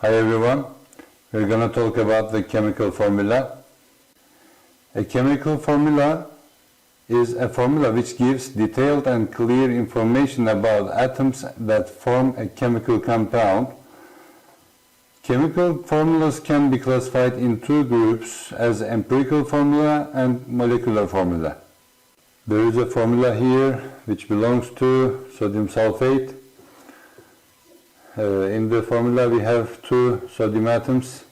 Hi everyone, we're going to talk about the chemical formula. A chemical formula is a formula which gives detailed and clear information about atoms that form a chemical compound. Chemical formulas can be classified in two groups as empirical formula and molecular formula. There is a formula here which belongs to sodium sulfate. In the formula we have two sodium atoms,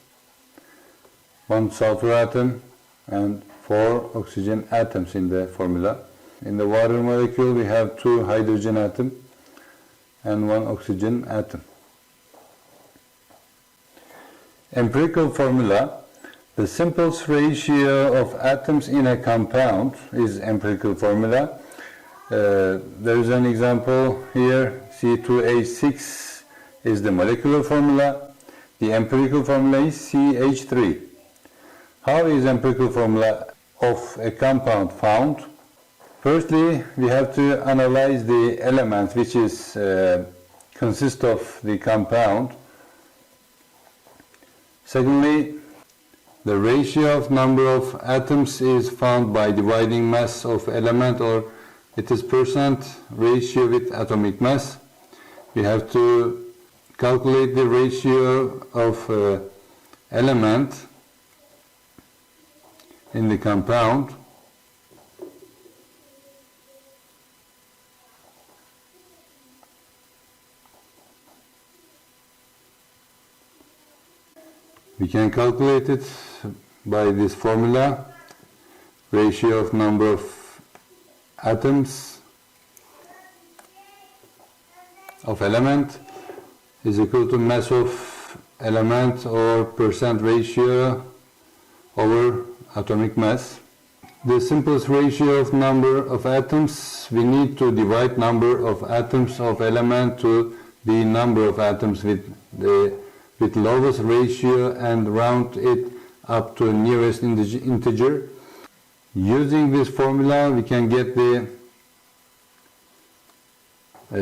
one sulfur atom and 4 oxygen atoms in the formula. In the water molecule we have 2 hydrogen atoms and 1 oxygen atom. Empirical formula: the simplest ratio of atoms in a compound is empirical formula. There is an example here, C2H6 is the molecular formula. The empirical formula is CH3. How is empirical formula of a compound found? Firstly, we have to analyze the elements which is consist of the compound. Secondly, the ratio of number of atoms is found by dividing mass of element, or it is percent ratio with atomic mass. We have to calculate the ratio of element in the compound. We can calculate it by this formula: ratio of number of atoms of element is equal to mass of element, or percent ratio over atomic mass. The simplest ratio of number of atoms, we need to divide number of atoms of element to the number of atoms with lowest ratio and round it up to nearest integer. Using this formula we can get the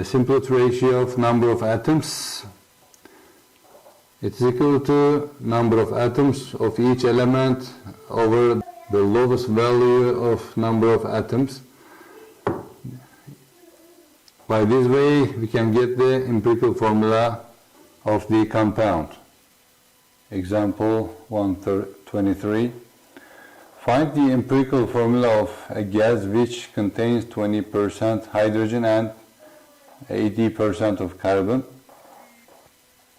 simplest ratio of number of atoms. It's equal to number of atoms of each element over the lowest value of number of atoms. By this way we can get the empirical formula of the compound. Example 123. Find the empirical formula of a gas which contains 20% hydrogen and 80% of carbon.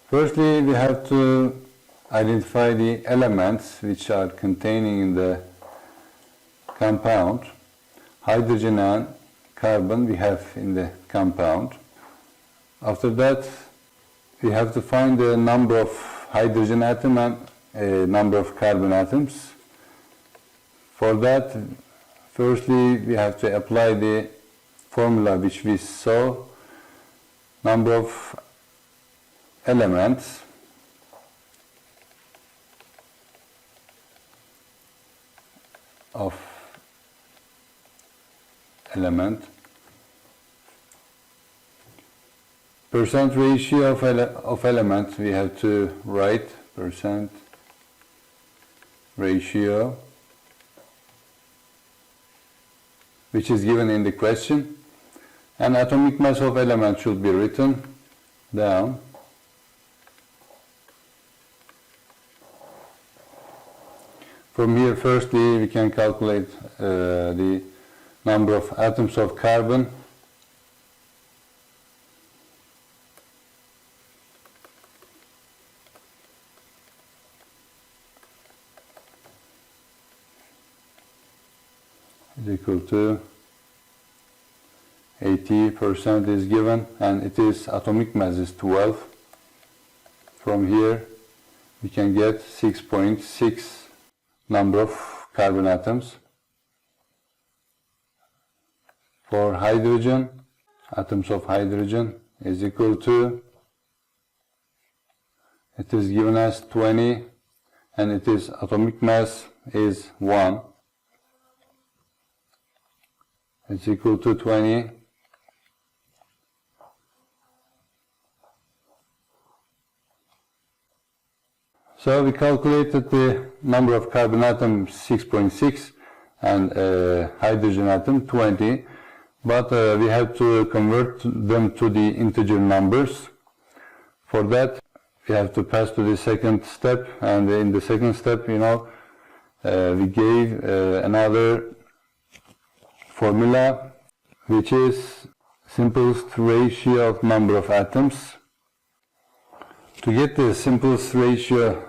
Firstly, we have to identify the elements which are containing in the compound. Hydrogen and carbon we have in the compound. After that, we have to find the number of hydrogen atoms and number of carbon atoms. For that, firstly, we have to apply the formula which we saw. Number of elements percent ratio of elements, we have to write percent ratio, which is given in the question, and atomic mass of element should be written down. From here, firstly, we can calculate the number of atoms of carbon. Is equal to 80% is given, and it is atomic mass is 12. From here we can get 6.6 number of carbon atoms. For hydrogen, atoms of hydrogen is equal to, it is given as 20, and it is atomic mass is 1. It's equal to 20. So we calculated the number of carbon atom 6.6 and hydrogen atom 20, but we have to convert them to the integer numbers. For that we have to pass to the second step, and in the second step, we gave another formula, which is simplest ratio of number of atoms. To get the simplest ratio,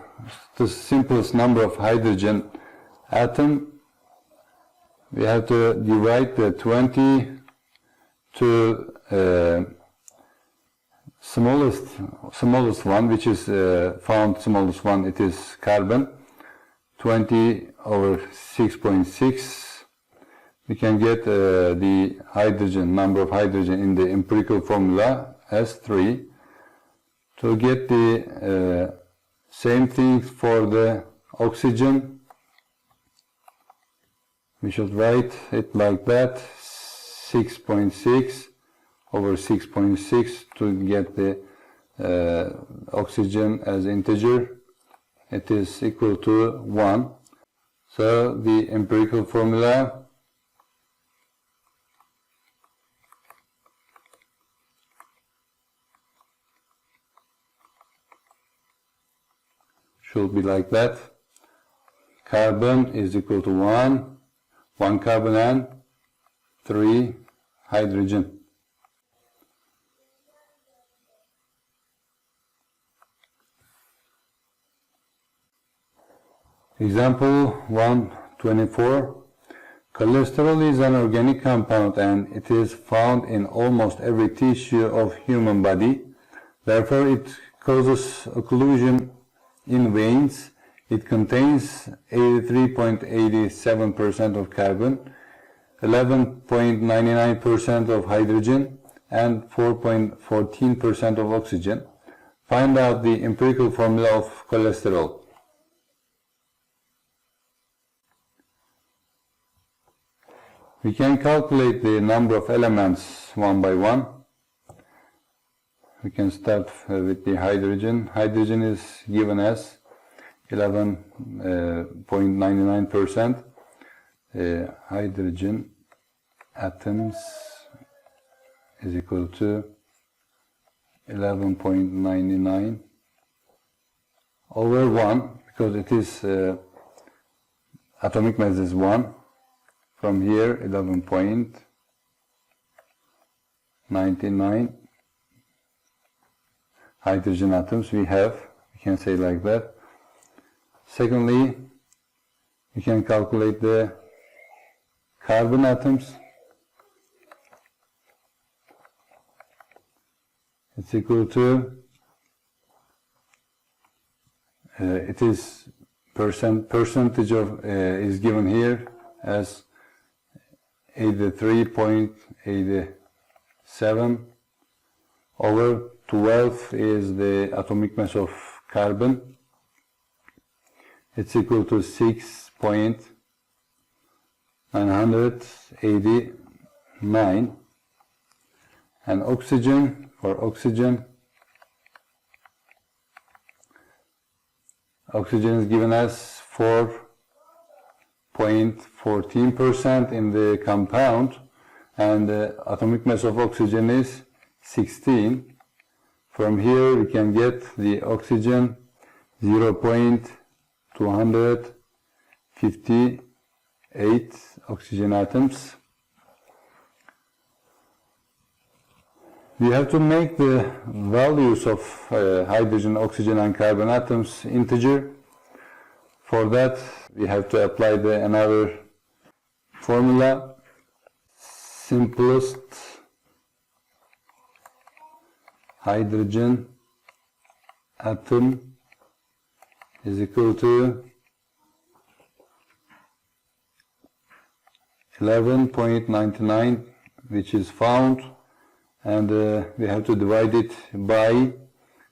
the simplest number of hydrogen atom, we have to divide the 20 to smallest one, which is found smallest one, it is carbon. 20 over 6.6. We can get the hydrogen, number of hydrogen in the empirical formula as 3. To get the same thing for the oxygen, we should write it like that, 6.6 over 6.6 to get the oxygen as integer. It is equal to 1. So the empirical formula should be like that. Carbon is equal to 1 carbon and 3 hydrogen. Example 124. Cholesterol is an organic compound and it is found in almost every tissue of human body. Therefore, it causes occlusion in veins. It contains 83.87% of carbon, 11.99% of hydrogen, and 4.14% of oxygen. Find out the empirical formula of cholesterol. We can calculate the number of elements one by one. We can start with the hydrogen. Hydrogen is given as 11.99%. Hydrogen atoms is equal to 11.99 over 1, because it is atomic mass is 1. From here, 11.99 hydrogen atoms we have. We can say like that. Secondly, we can calculate the carbon atoms. It's equal to, it is percentage of, is given here as 83.87 over 12 is the atomic mass of carbon. It's equal to 6.989. And oxygen, for oxygen is given as 4.14% in the compound, and the atomic mass of oxygen is 16. From here we can get the oxygen 0.258 oxygen atoms. We have to make the values of hydrogen, oxygen and carbon atoms integer. For that we have to apply another formula. Simplest hydrogen atom is equal to 11.99, which is found, and we have to divide it by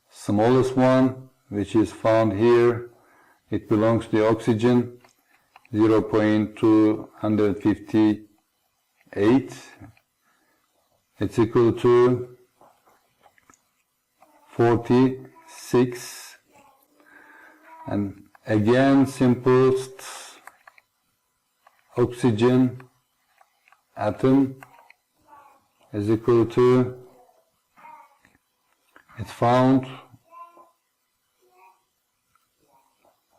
smallest one, which is found here. It belongs to the oxygen, 0.258. It's equal to 46. And again, simplest oxygen atom is equal to, it's found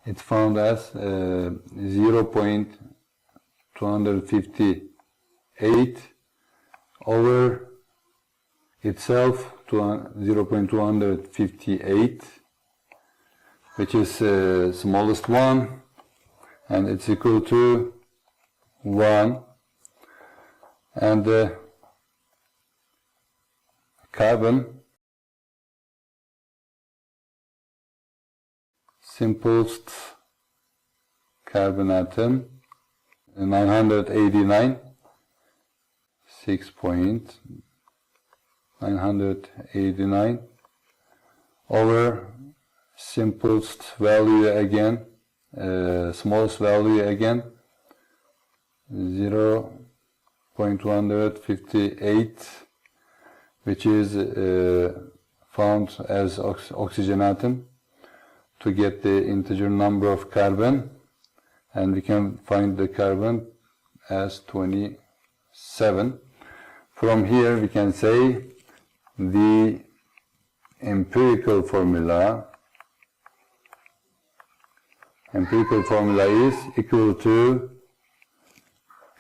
as 0.258 over itself to 0.258, which is smallest one, and it's equal to 1. And carbon, simplest carbon atom, 989, 6.989 over simplest value again, smallest value again, 0.258, which is found as oxygen atom, to get the integer number of carbon, and we can find the carbon as 27. From here we can say the empirical formula is equal to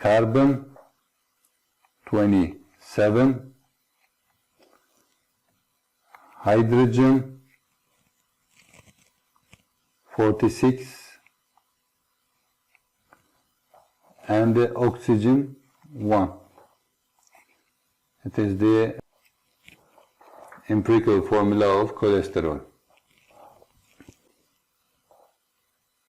carbon 27, hydrogen 46, and the oxygen 1. It is the empirical formula of cholesterol.